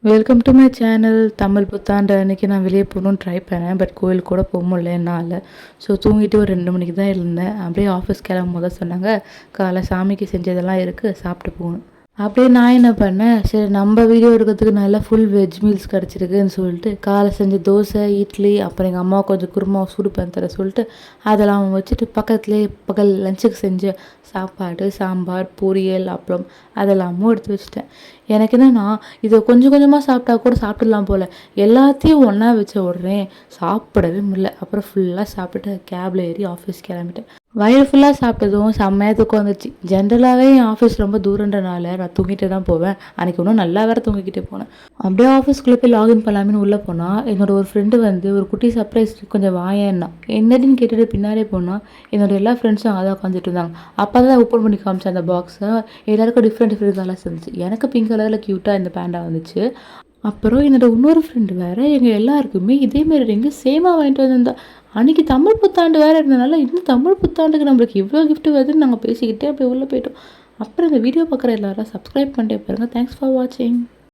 Welcome to my channel. Tamil புத்தாண்டு அன்றைக்கி நான் வெளியே போகணுன்னு ட்ரை பண்ணேன். பட் கோயிலுக்கு கூட போக முடியல என்னால். ஸோ தூங்கிட்டு ஒரு 2 மணிக்கு தான் எழுந்தேன். அப்படியே ஆஃபீஸ் கிளம்பும் போது சொன்னாங்க, காலைல சாமிக்கு செஞ்சதெல்லாம் இருக்குது, சாப்பிட்டு போகணும். அப்படியே நான் என்ன பண்ணேன், சரி நம்ம வீடியோ எடுக்கிறதுக்கு நல்லா ஃபுல் வெஜ் மீல்ஸ் கிடச்சிருக்குன்னு சொல்லிட்டு காலை செஞ்ச தோசை, இட்லி, அப்புறம் எங்கள் அம்மா கொஞ்சம் குருமா சூடு பண்ணி தர சொல்லிட்டு அதெல்லாம் வச்சுட்டு பக்கத்துலேயே பகல் லஞ்சுக்கு செஞ்ச சாப்பாடு, சாம்பார், பொரியல், அப்பளம் அதெல்லாமும் எடுத்து வச்சுட்டேன். எனக்கு என்னென்னா, இதை கொஞ்சம் கொஞ்சமாக சாப்பிட்டா கூட சாப்பிட்டுடலாம் போல், எல்லாத்தையும் ஒன்றா வச்ச உடனே சாப்பிடவே முடியல. அப்புறம் ஃபுல்லாக சாப்பிட்டுட்டு கேபில் ஏறி ஆஃபீஸ் கிளம்பிட்டேன். வயிறு ஃபுல்லாக சாப்பிட்டதும் செம்மையாக தூக்கம் வந்துச்சு. ஜென்ரலாகவே என் ஆஃபீஸ் ரொம்ப தூரன்றனால நான் தூங்கிட்டு தான் போவேன். அன்றைக்கி இன்னும் நல்லா வேறு தூங்கிக்கிட்டே போனேன். அப்படியே ஆஃபீஸ்க்குள்ளே போய் லாகின் பண்ணலாமேன்னு உள்ளே போனால் என்னோட ஒரு ஃப்ரெண்டு வந்து ஒரு குட்டி சர்ப்ரைஸ் கொஞ்சம் வாயேன்னா என்னதுன்னு கேட்டுட்டு பின்னாடியே போனால் என்னோட எல்லா ஃப்ரெண்ட்ஸும் அங்கே தான் உட்காந்துட்டு இருந்தாங்க. அப்போ தான் ஓப்பன் பண்ணி காமிச்சேன் அந்த பாக்ஸை. எல்லாருக்கும் டிஃப்ரெண்ட் கலர்ஸ் இருந்துச்சு. எனக்கு பிங்க் கலரில் க்யூட்டாக இந்த பேண்டா வந்துச்சு. அப்புறம் என்னோட இன்னொரு ஃப்ரெண்டு வேறு எங்கள் எல்லாருக்குமே இதேமாரி ரிங்கு சேமாக வாங்கிட்டு வந்திருந்தா. அன்றைக்கி தமிழ் புத்தாண்டு வேறு இருந்ததுனால இன்னும் தமிழ் புத்தாண்டுக்கு நம்மளுக்கு இவ்வளோ கிஃப்ட் வருதுன்னு நாங்கள் பேசிக்கிட்டே அப்படியே உள்ளே போயிட்டோம். அப்புறம் இந்த வீடியோ பார்க்குற எல்லாரும் சப்ஸ்கிரைப் பண்ணிட்டே பாருங்கள். தேங்க்ஸ் ஃபார் வாட்சிங்.